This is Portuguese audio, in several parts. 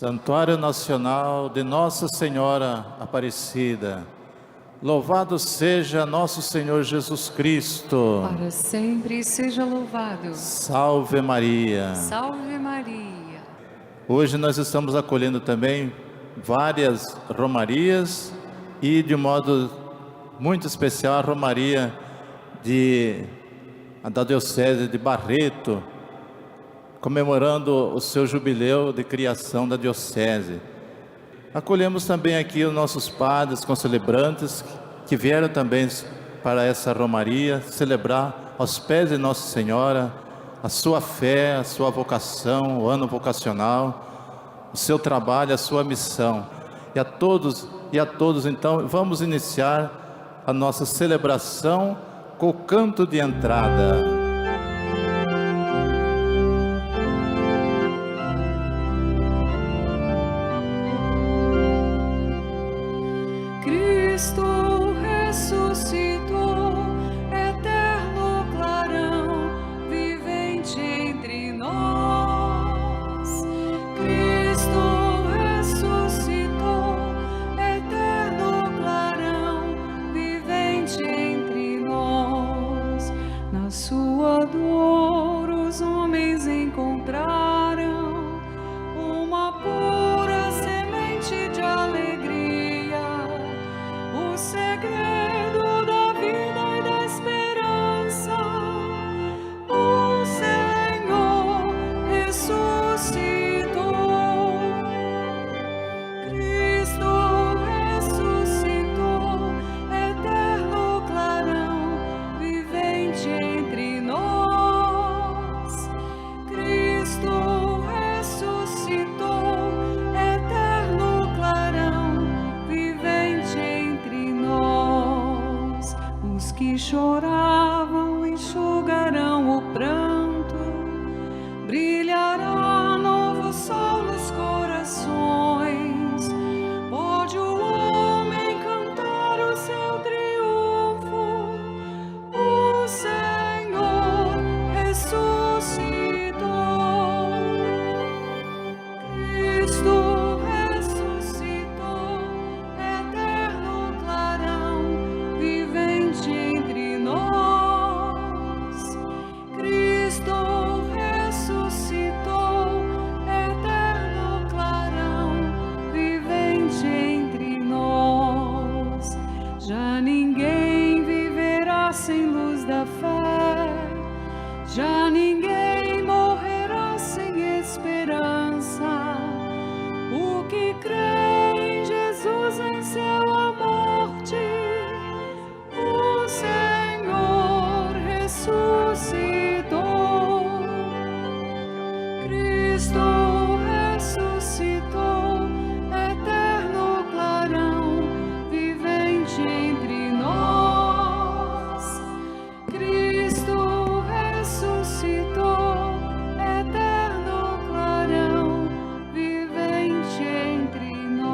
Santuário Nacional de Nossa Senhora Aparecida. Louvado seja nosso Senhor Jesus Cristo. Para sempre seja louvado. Salve Maria. Salve Maria. Hoje nós estamos acolhendo também várias romarias e de modo muito especial a romaria da Diocese de Barreto, comemorando o seu jubileu de criação da Diocese. Acolhemos também aqui os nossos padres concelebrantes que vieram também para essa romaria celebrar aos pés de Nossa Senhora a sua fé, a sua vocação, o ano vocacional, o seu trabalho, a sua missão. E a todos então vamos iniciar a nossa celebração com o canto de entrada. Choravam enxugarão o pranto, brilhará novo sol nos corações. Pode o homem cantar o seu triunfo, o Senhor ressuscitou. Cristo ressuscitou, eterno clarão, vivente entre nós. Cristo ressuscitou, eterno clarão, vivente entre nós. Já ninguém viverá sem luz da fé, já ninguém morrerá sem esperança. O que crê em Jesus venceu a morte, o Senhor ressuscitou. Cristo ressuscitou, eterno clarão, vivente entre nós. Cristo ressuscitou, eterno clarão, vivente entre nós.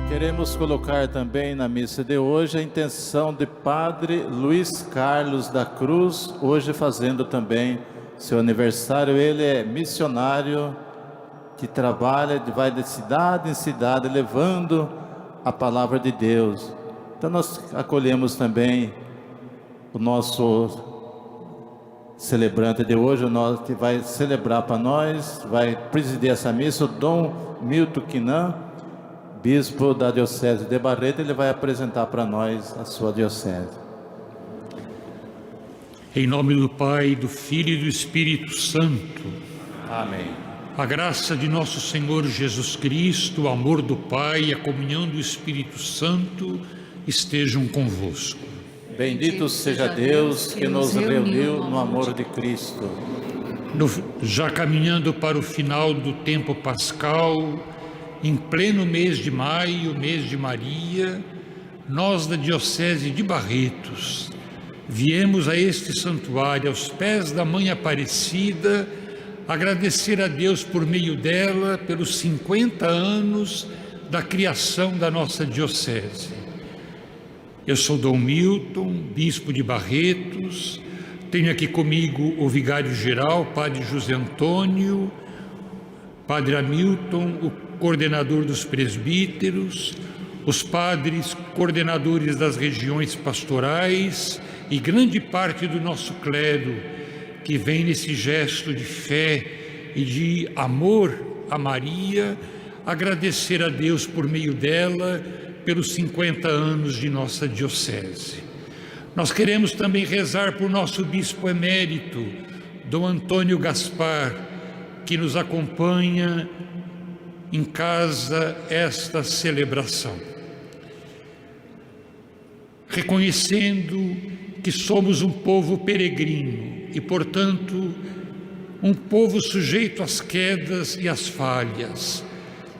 Queremos colocar também na missa de hoje a intenção de Padre Luiz Carlos da Cruz, hoje fazendo também seu aniversário. Ele é missionário que trabalha, vai de cidade em cidade levando a palavra de Deus. Então nós acolhemos também o nosso celebrante de hoje, o nosso que vai celebrar para nós, vai presidir essa missa, o Dom Milton Quinan, bispo da Diocese de Barreto. Ele vai apresentar para nós a sua diocese. Em nome do Pai, do Filho e do Espírito Santo. Amém. A graça de nosso Senhor Jesus Cristo, o amor do Pai e a comunhão do Espírito Santo estejam convosco. Bendito seja Deus que nos reuniu no amor de Cristo. Já caminhando para o final do tempo pascal, em pleno mês de maio, mês de Maria, nós da Diocese de Barretos viemos a este santuário, aos pés da Mãe Aparecida, agradecer a Deus por meio dela, pelos 50 anos da criação da nossa Diocese. Eu sou Dom Milton, bispo de Barretos, Tenho aqui comigo o vigário-geral, Padre José Antônio, Padre Hamilton, o coordenador dos presbíteros, os padres coordenadores das regiões pastorais e grande parte do nosso clero, que vem nesse gesto de fé e de amor a Maria, agradecer a Deus por meio dela pelos 50 anos de nossa diocese. Nós queremos também rezar por nosso bispo emérito, Dom Antônio Gaspar, que nos acompanha em casa esta celebração. Reconhecendo que somos um povo peregrino e, portanto, um povo sujeito às quedas e às falhas,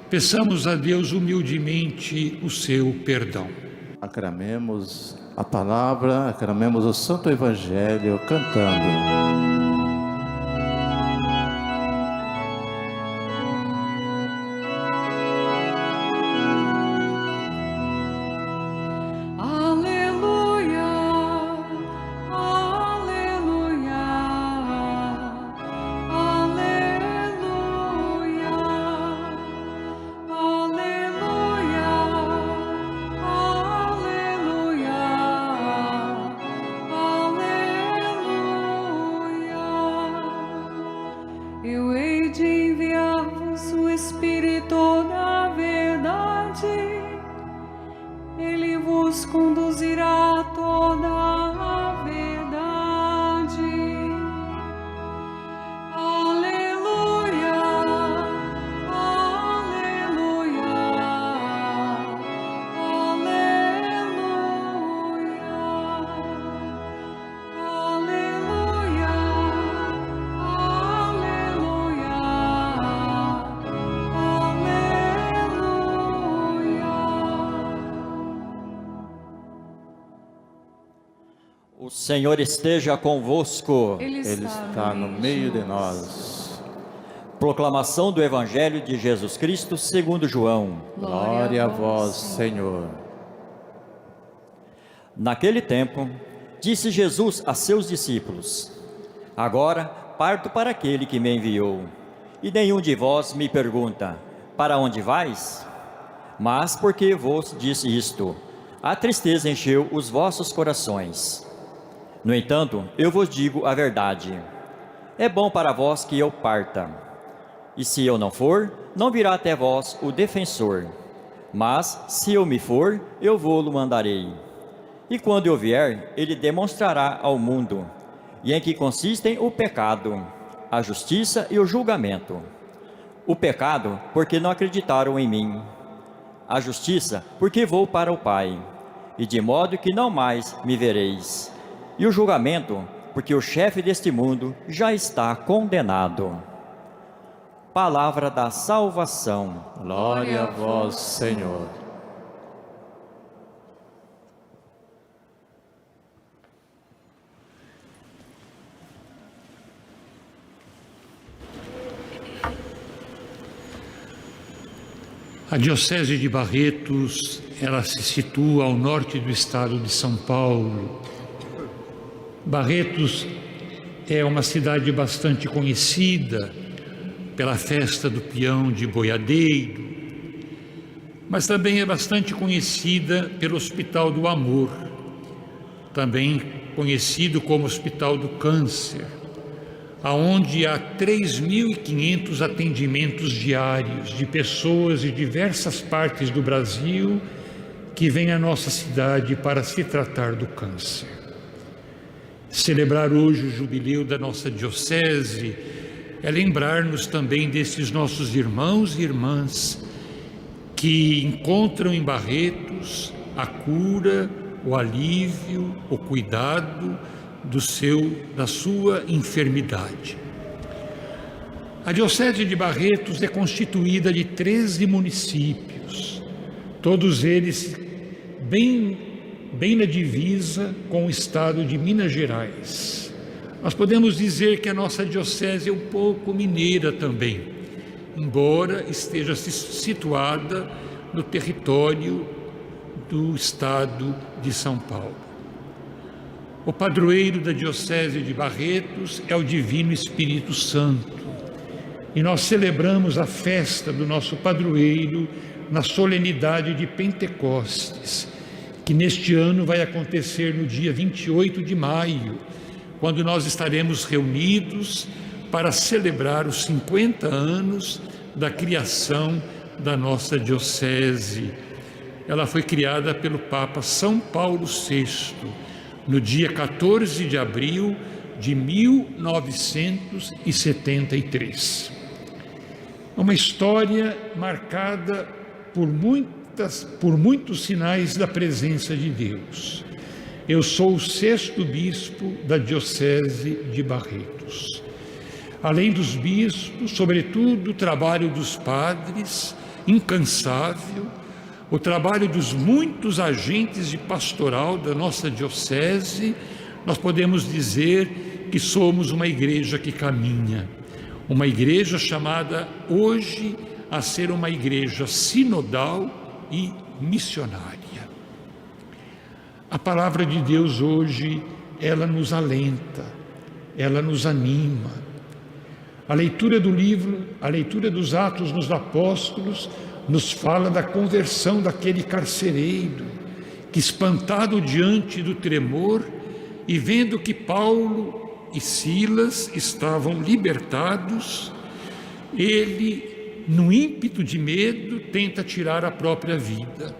peçamos a Deus humildemente o seu perdão. Aclamemos a palavra, aclamemos o Santo Evangelho cantando. Eu hei de enviar-vos o Espírito da verdade, Ele vos conduzirá a toda a verdade. Aleluia, aleluia, aleluia, aleluia. O Senhor esteja convosco. Ele Ele está no meio de nós. Proclamação do Evangelho de Jesus Cristo segundo João. Glória a vós, Senhor. Naquele tempo, disse Jesus a seus discípulos: Agora parto para aquele que me enviou, e nenhum de vós me pergunta: Para onde vais? Mas porque vos disse isto, a tristeza encheu os vossos corações. No entanto, eu vos digo a verdade: é bom para vós que eu parta. E se eu não for, não virá até vós o defensor. Mas, se eu me for, eu vou-lo mandarei. E quando eu vier, ele demonstrará ao mundo, e em que consistem o pecado, a justiça e o julgamento. O pecado, porque não acreditaram em mim. A justiça, porque vou para o Pai, e de modo que não mais me vereis. E o julgamento, porque o chefe deste mundo já está condenado. Palavra da salvação. Glória a vós, Senhor. A Diocese de Barretos, ela se situa ao norte do estado de São Paulo. Barretos é uma cidade bastante conhecida pela festa do peão de boiadeiro, mas também é bastante conhecida pelo Hospital do Amor, também conhecido como Hospital do Câncer, aonde há 3.500 atendimentos diários de pessoas de diversas partes do Brasil que vêm à nossa cidade para se tratar do câncer. Celebrar hoje o jubileu da nossa diocese é lembrar-nos também desses nossos irmãos e irmãs que encontram em Barretos a cura, o alívio, o cuidado da sua enfermidade. A Diocese de Barretos é constituída de 13 municípios, todos eles bem na divisa com o estado de Minas Gerais. Nós podemos dizer que a nossa diocese é um pouco mineira também, embora esteja situada no território do estado de São Paulo. O padroeiro da Diocese de Barretos é o Divino Espírito Santo. E nós celebramos a festa do nosso padroeiro na solenidade de Pentecostes, que neste ano vai acontecer no dia 28 de maio, quando nós estaremos reunidos para celebrar os 50 anos da criação da nossa diocese. Ela foi criada pelo Papa São Paulo VI, no dia 14 de abril de 1973. Uma história marcada por muitos sinais da presença de Deus. Eu sou o 6º bispo da Diocese de Barretos. Além dos bispos, sobretudo o trabalho dos padres, incansável, o trabalho dos muitos agentes de pastoral da nossa diocese, nós podemos dizer que somos uma igreja que caminha, uma igreja chamada hoje a ser uma igreja sinodal e missionária. A palavra de Deus hoje, ela nos alenta, ela nos anima. A leitura do livro, a leitura dos Atos dos Apóstolos, nos fala da conversão daquele carcereiro, que espantado diante do tremor e vendo que Paulo e Silas estavam libertados, ele, no ímpeto de medo, tenta tirar a própria vida.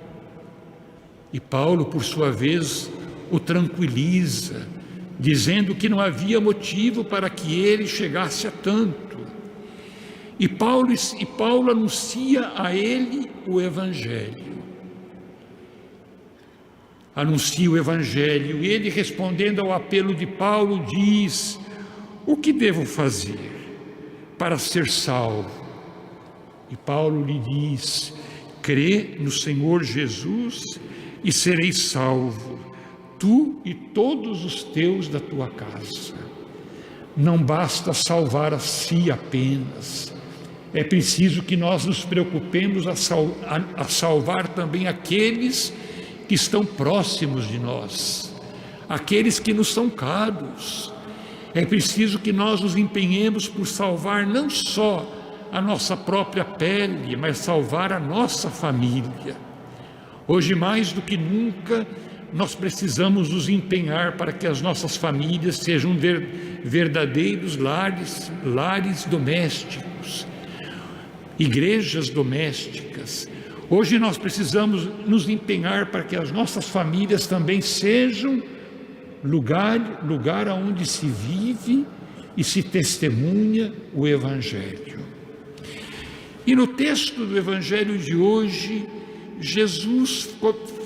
E Paulo, por sua vez, o tranquiliza, dizendo que não havia motivo para que ele chegasse a tanto. E Paulo anuncia a ele o Evangelho. Anuncia o Evangelho, e ele, respondendo ao apelo de Paulo, diz: o que devo fazer para ser salvo? E Paulo lhe diz: crê no Senhor Jesus e sereis salvo, tu e todos os teus da tua casa. Não basta salvar a si apenas, é preciso que nós nos preocupemos a salvar também aqueles que estão próximos de nós, aqueles que nos são caros. É preciso que nós nos empenhemos por salvar não só a nossa própria pele, mas salvar a nossa família. Hoje, mais do que nunca, nós precisamos nos empenhar para que as nossas famílias sejam verdadeiros lares domésticos, igrejas domésticas. Hoje nós precisamos nos empenhar para que as nossas famílias também sejam lugar onde se vive e se testemunha o Evangelho. E no texto do Evangelho de hoje, Jesus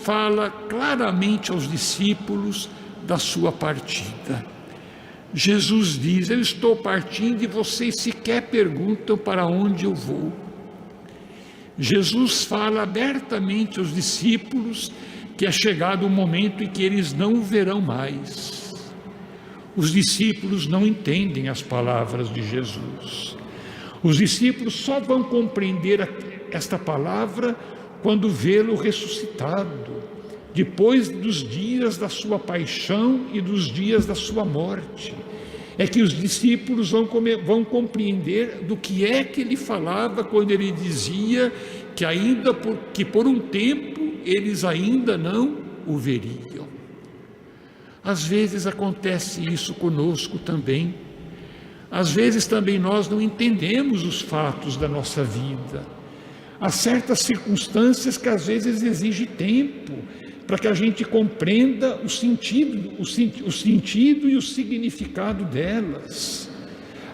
fala claramente aos discípulos da sua partida. Jesus diz: eu estou partindo e vocês sequer perguntam para onde eu vou. Jesus fala abertamente aos discípulos que é chegado o momento em que eles não o verão mais. Os discípulos não entendem as palavras de Jesus. Os discípulos só vão compreender esta palavra quando vê-lo ressuscitado, depois dos dias da sua paixão e dos dias da sua morte. É que os discípulos vão compreender do que é que ele falava quando ele dizia que por um tempo eles ainda não o veriam. Às vezes acontece isso conosco também. Às vezes também nós não entendemos os fatos da nossa vida. Há certas circunstâncias que às vezes exigem tempo para que a gente compreenda o sentido e o significado delas.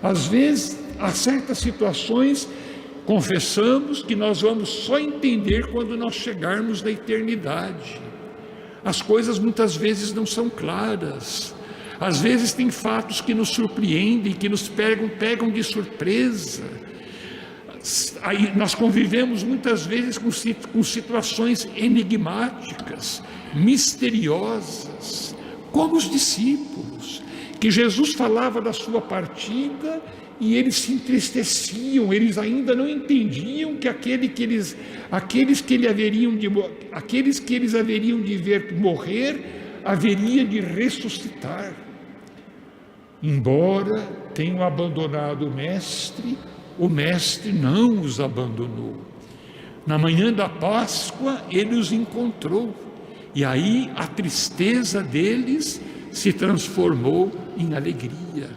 Às vezes, há certas situações, confessamos que nós vamos só entender quando nós chegarmos na eternidade. As coisas muitas vezes não são claras. Às vezes tem fatos que nos surpreendem, que nos pegam de surpresa. Aí nós convivemos muitas vezes com situações enigmáticas, misteriosas, como os discípulos, que Jesus falava da sua partida e eles se entristeciam, eles ainda não entendiam que aqueles que eles haveriam de ver morrer haveria de ressuscitar. Embora tenham abandonado o Mestre não os abandonou. Na manhã da Páscoa, ele os encontrou, e aí a tristeza deles se transformou em alegria.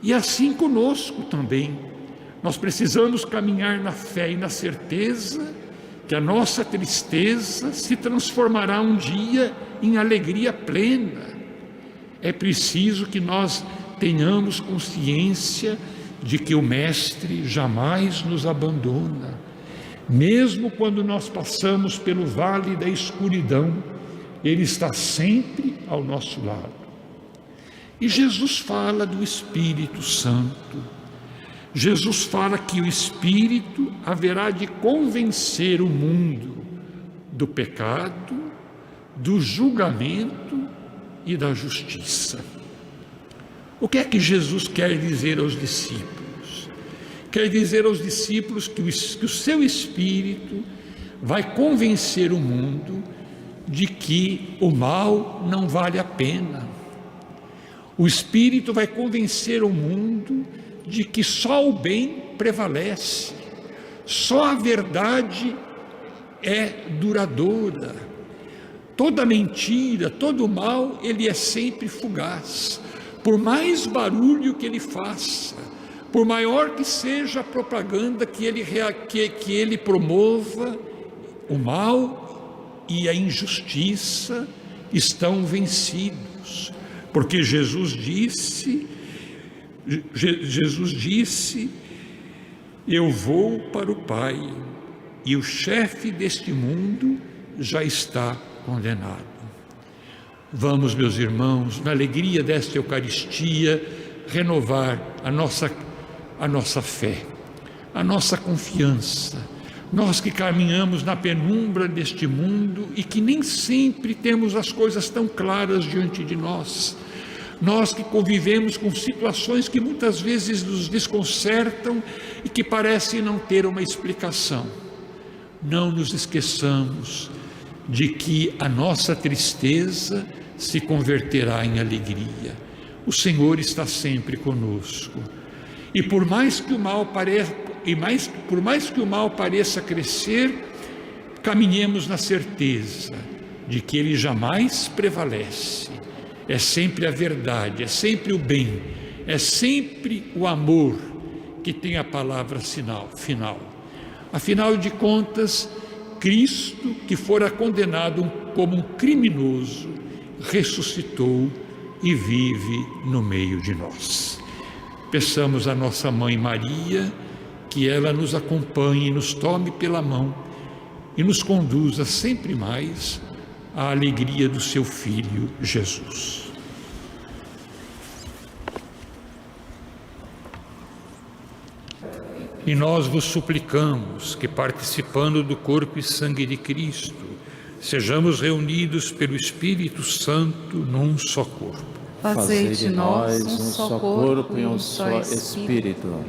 E assim conosco também. Nós precisamos caminhar na fé e na certeza que a nossa tristeza se transformará um dia em alegria plena. É preciso que nós tenhamos consciência de que o Mestre jamais nos abandona. Mesmo quando nós passamos pelo vale da escuridão, Ele está sempre ao nosso lado. E Jesus fala do Espírito Santo. Jesus fala que o Espírito haverá de convencer o mundo do pecado, do julgamento e da justiça. O que é que Jesus quer dizer aos discípulos? Quer dizer aos discípulos que o seu Espírito vai convencer o mundo de que o mal não vale a pena. O Espírito vai convencer o mundo de que só o bem prevalece, só a verdade é duradoura. Toda mentira, todo mal, ele é sempre fugaz. Por mais barulho que ele faça, por maior que seja a propaganda que ele promova, o mal e a injustiça estão vencidos. Porque Jesus disse, eu vou para o Pai, e o chefe deste mundo já está condenado. Vamos, meus irmãos, na alegria desta Eucaristia, renovar a nossa fé, a nossa confiança. Nós que caminhamos na penumbra deste mundo e que nem sempre temos as coisas tão claras diante de nós. Nós que convivemos com situações que muitas vezes nos desconcertam e que parecem não ter uma explicação. Não nos esqueçamos de que a nossa tristeza se converterá em alegria. O Senhor está sempre conosco. E por mais que o mal pareça crescer, caminhemos na certeza de que ele jamais prevalece. É sempre a verdade, é sempre o bem, é sempre o amor que tem a palavra final. Afinal de contas, Cristo, que fora condenado como um criminoso, ressuscitou e vive no meio de nós. Peçamos a nossa Mãe Maria que ela nos acompanhe, nos tome pela mão e nos conduza sempre mais à alegria do seu Filho Jesus. E nós vos suplicamos que, participando do corpo e sangue de Cristo, sejamos reunidos pelo Espírito Santo num só corpo. Fazei de nós um só corpo e um só Espírito.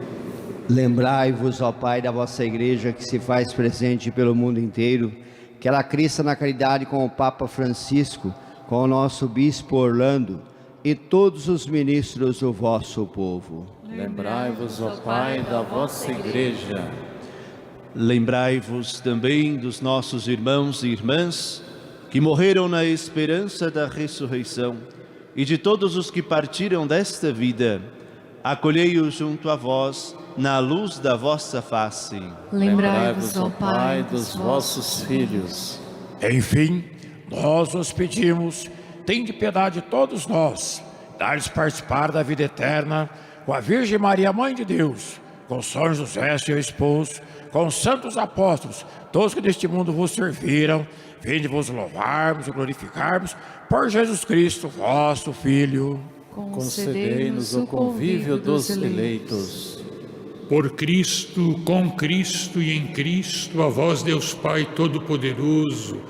Lembrai-vos, ó Pai, da vossa Igreja que se faz presente pelo mundo inteiro, que ela cresça na caridade com o Papa Francisco, com o nosso Bispo Orlando e todos os ministros do vosso povo. Lembrai-vos, ó Pai, da vossa Igreja. Lembrai-vos também dos nossos irmãos e irmãs que morreram na esperança da ressurreição e de todos os que partiram desta vida. Acolhei-os junto a vós na luz da vossa face. Lembrai-vos, ó Pai, dos vossos filhos. Enfim, nós os pedimos, tende piedade de todos nós, dá-lhes participar da vida eterna, com a Virgem Maria, Mãe de Deus, com São José, seu esposo, com os santos apóstolos, todos que neste mundo vos serviram, vinde vos louvarmos e glorificarmos, por Jesus Cristo, vosso Filho. Concedei-nos o convívio dos eleitos. Por Cristo, com Cristo e em Cristo, a vós, Deus Pai Todo-Poderoso,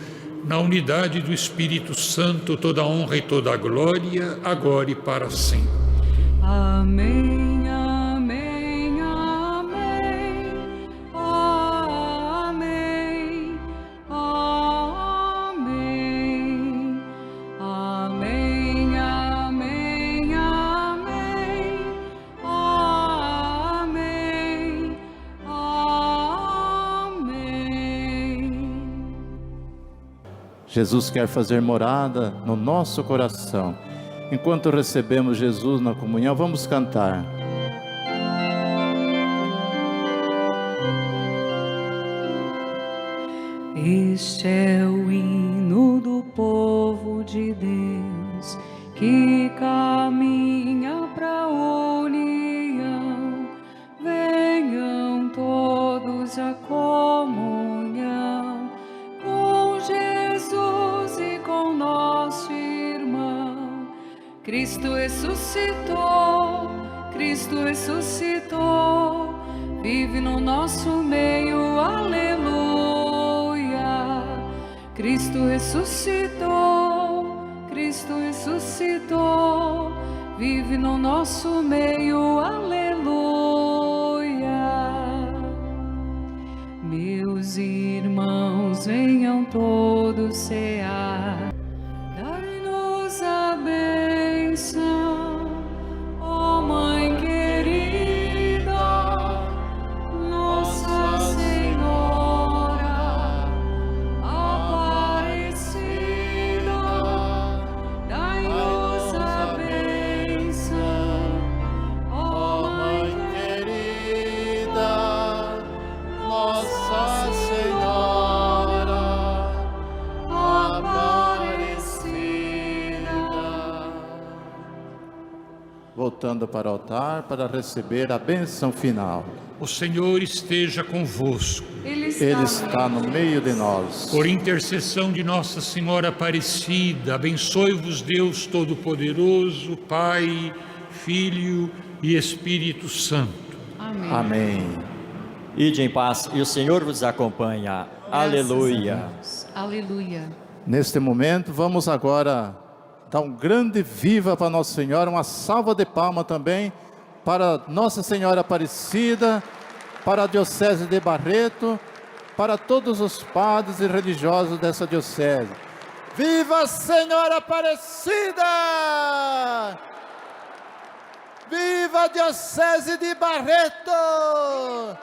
na unidade do Espírito Santo, toda a honra e toda a glória, agora e para sempre. Amém, amém, amém, amém, amém, amém. Jesus quer fazer morada no nosso coração. Enquanto recebemos Jesus na comunhão, vamos cantar. Este é o hino do povo de Deus que caminha para a união. Venham todos à comunhão com Jesus e com nosso irmão. Cristo ressuscitou, Cristo ressuscitou, vive no nosso meio, aleluia. Cristo ressuscitou, Cristo ressuscitou, vive no nosso meio, aleluia. Meus irmãos, venham todos cear, dai-nos a bênção, ó Mãe querida, Nossa Senhora Aparecida, dai-nos a bênção, ó Mãe querida, Nossa Senhora Aparecida. Voltando para o altar para receber a bênção final. O Senhor esteja convosco. Ele está no meio de nós. Por intercessão de Nossa Senhora Aparecida, abençoe-vos Deus Todo-Poderoso, Pai, Filho e Espírito Santo. Amém. Ide em paz e o Senhor vos acompanha. Aleluia. Aleluia. Neste momento, vamos agora dar um grande viva para Nossa Senhora, uma salva de palmas também para Nossa Senhora Aparecida, para a Diocese de Barreto, para todos os padres e religiosos dessa diocese. Viva a Senhora Aparecida! Viva a Diocese de Barreto!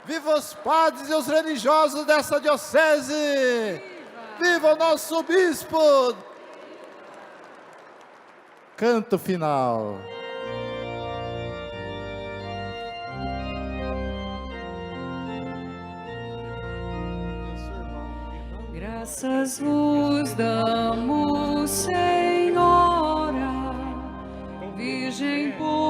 Viva os padres e os religiosos dessa diocese! Viva o nosso bispo! Canto final. Graças vos damos, Senhora, Virgem pura.